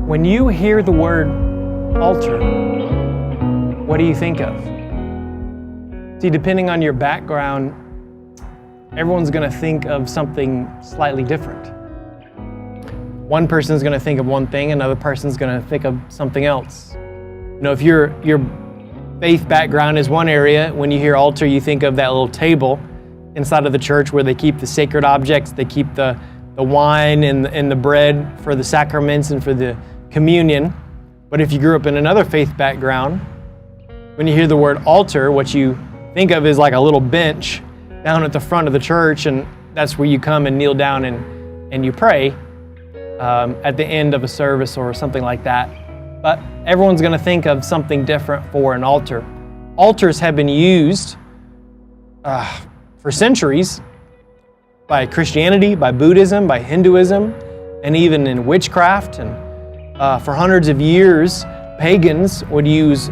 When you hear the word altar, what do you think of? See, depending on your background, everyone's going to think of something slightly different. One person's going to think of one thing, another person's going to think of something else. You know, if your faith background is one area, when you hear altar, you think of that little table inside of the church where they keep the sacred objects, they keep the wine and the bread for the sacraments and for the communion. But if you grew up in another faith background, when you hear the word altar, what you think of is like a little bench down at the front of the church, and that's where you come and kneel down and you pray at the end of a service or something like that. But everyone's going to think of something different for an altar. Altars have been used for centuries by Christianity, by Buddhism, by Hinduism, and even in witchcraft. And for hundreds of years, pagans would use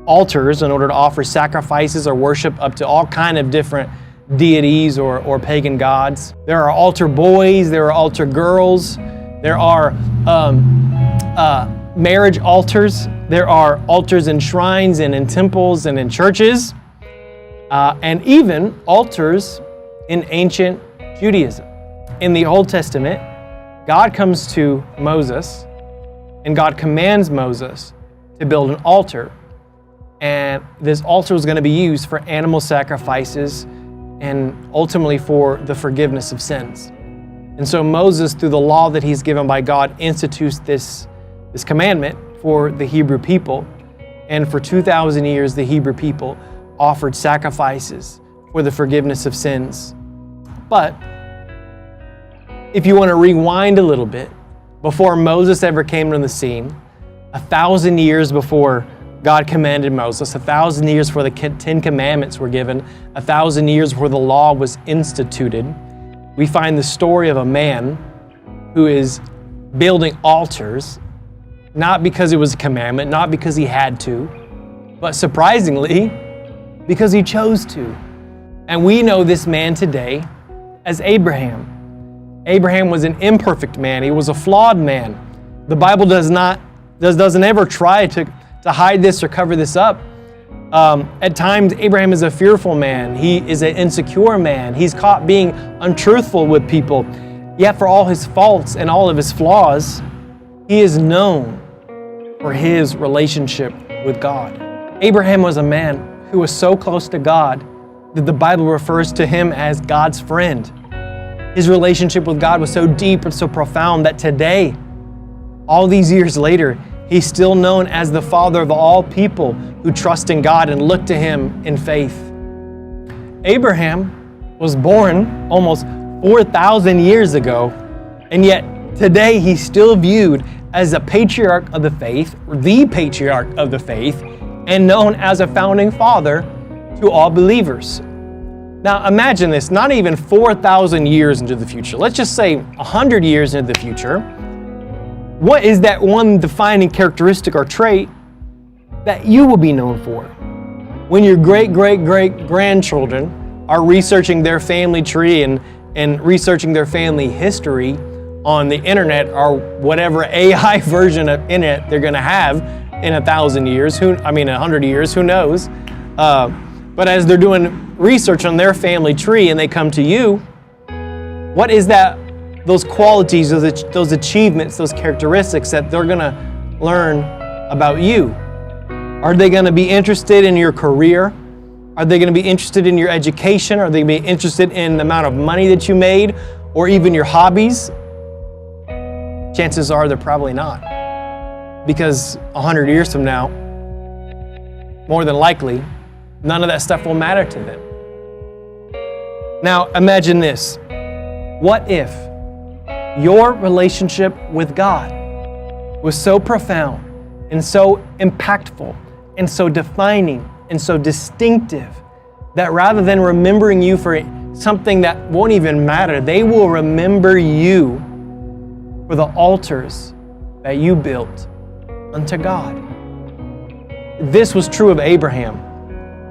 altars in order to offer sacrifices or worship up to all kind of different deities or pagan gods. There are altar boys, there are altar girls, there are marriage altars, there are altars in shrines and in temples and in churches, and even altars in ancient Judaism. In the Old Testament, God comes to Moses and God commands Moses to build an altar. And this altar was going to be used for animal sacrifices and ultimately for the forgiveness of sins. And so Moses, through the law that he's given by God, institutes this commandment for the Hebrew people. And for 2,000 years, the Hebrew people offered sacrifices for the forgiveness of sins. But if you want to rewind a little bit, before Moses ever came on the scene, 1,000 years before God commanded Moses, 1,000 years before the 10 Commandments were given, 1,000 years before the law was instituted, we find the story of a man who is building altars, not because it was a commandment, not because he had to, but surprisingly, because he chose to. And we know this man today as Abraham. Abraham was an imperfect man. He was a flawed man. The Bible doesn't ever try to hide this or cover this up. At times, Abraham is a fearful man. He is an insecure man. He's caught being untruthful with people. Yet for all his faults and all of his flaws, he is known for his relationship with God. Abraham was a man who was so close to God that the Bible refers to him as God's friend. His relationship with God was so deep and so profound that today, all these years later, he's still known as the father of all people who trust in God and look to him in faith. Abraham was born almost 4,000 years ago, and yet today he's still viewed as a patriarch of the faith, the patriarch of the faith, and known as a founding father to all believers. Now imagine this, not even 4,000 years into the future. Let's just say 100 years into the future. What is that one defining characteristic or trait that you will be known for? When your great-great-great-grandchildren are researching their family tree and researching their family history on the internet or whatever AI version of internet they're going to have in 1,000 years, 100 years, who knows? But as they're doing research on their family tree and they come to you, what is that? Those qualities, those achievements, those characteristics that they're going to learn about you? Are they going to be interested in your career? Are they going to be interested in your education? Are they going to be interested in the amount of money that you made or even your hobbies? Chances are they're probably not. Because 100 years from now, more than likely, none of that stuff will matter to them. Now imagine this. What if your relationship with God was so profound and so impactful and so defining and so distinctive that rather than remembering you for something that won't even matter, they will remember you for the altars that you built unto God? This was true of Abraham.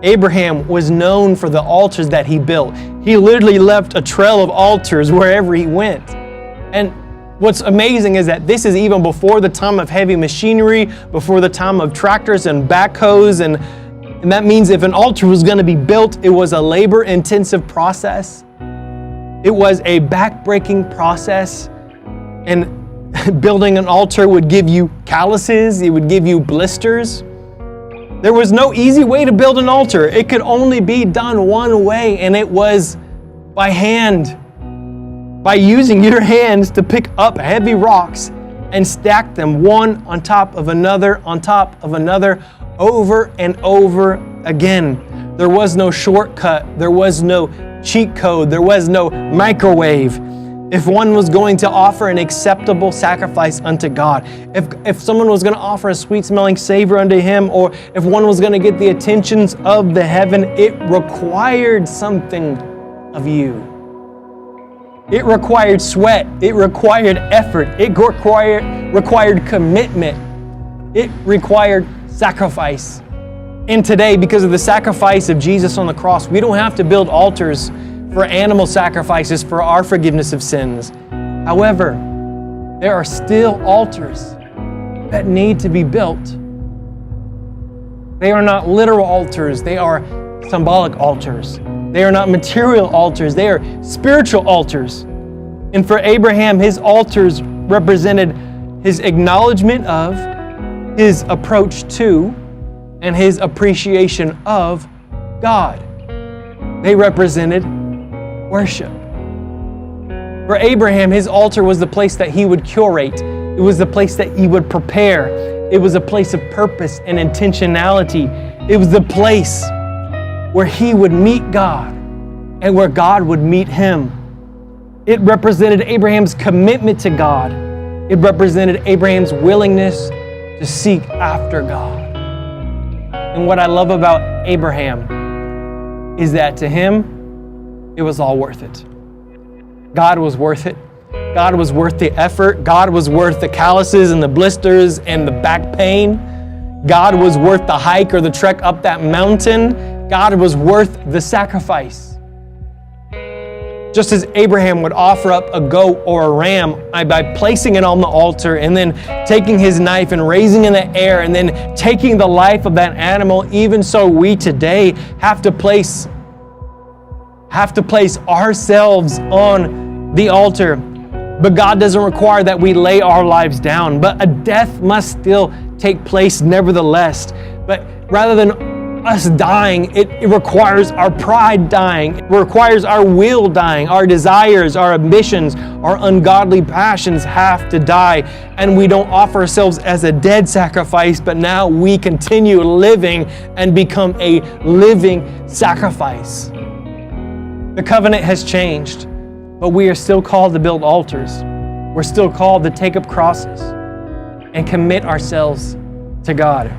Abraham was known for the altars that he built. He literally left a trail of altars wherever he went. And What's amazing is that this is even before the time of heavy machinery, before the time of tractors and backhoes, and that means if an altar was going to be built, it was a labor-intensive process. It was a back-breaking process, and building an altar would give you calluses, it would give you blisters. There was no easy way to build an altar. It could only be done one way, and it was by hand. By using your hands to pick up heavy rocks and stack them one on top of another, over and over again. There was no shortcut. There was no cheat code. There was no microwave. If one was going to offer an acceptable sacrifice unto God, if someone was going to offer a sweet-smelling savor unto Him, or if one was going to get the attentions of the heaven, it required something of you. It required sweat. It required effort. It required commitment. It required sacrifice. And today, because of the sacrifice of Jesus on the cross, we don't have to build altars for animal sacrifices for our forgiveness of sins. However, there are still altars that need to be built. They are not literal altars. They are symbolic altars. They are not material altars. They are spiritual altars. And for Abraham, his altars represented his acknowledgement of, his approach to, and his appreciation of God. They represented worship. For Abraham, his altar was the place that he would curate. It was the place that he would prepare. It was a place of purpose and intentionality. It was the place where he would meet God and where God would meet him. It represented Abraham's commitment to God. It represented Abraham's willingness to seek after God. And what I love about Abraham is that to him, it was all worth it. God was worth it. God was worth the effort. God was worth the calluses and the blisters and the back pain. God was worth the hike or the trek up that mountain. God was worth the sacrifice. Just as Abraham would offer up a goat or a ram by placing it on the altar and then taking his knife and raising in the air and then taking the life of that animal, even so we today have to place ourselves on the altar. But God doesn't require that we lay our lives down, but a death must still take place nevertheless. But rather than us dying, it requires our pride dying. It requires our will dying. Our desires, our ambitions, our ungodly passions have to die. And we don't offer ourselves as a dead sacrifice, but now we continue living and become a living sacrifice. The covenant has changed, but we are still called to build altars. We're still called to take up crosses and commit ourselves to God.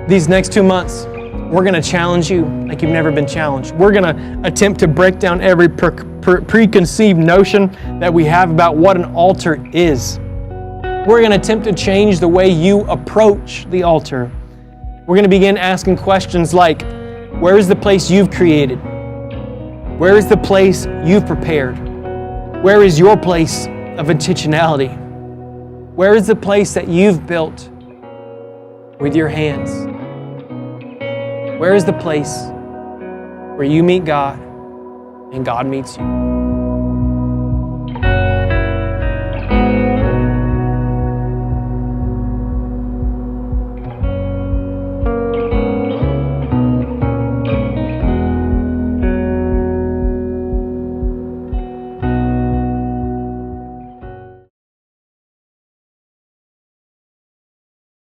These next 2 months, we're going to challenge you like you've never been challenged. We're going to attempt to break down every preconceived notion that we have about what an altar is. We're going to attempt to change the way you approach the altar. We're going to begin asking questions like, where is the place you've created? Where is the place you've prepared? Where is your place of intentionality? Where is the place that you've built with your hands? Where is the place where you meet God and God meets you?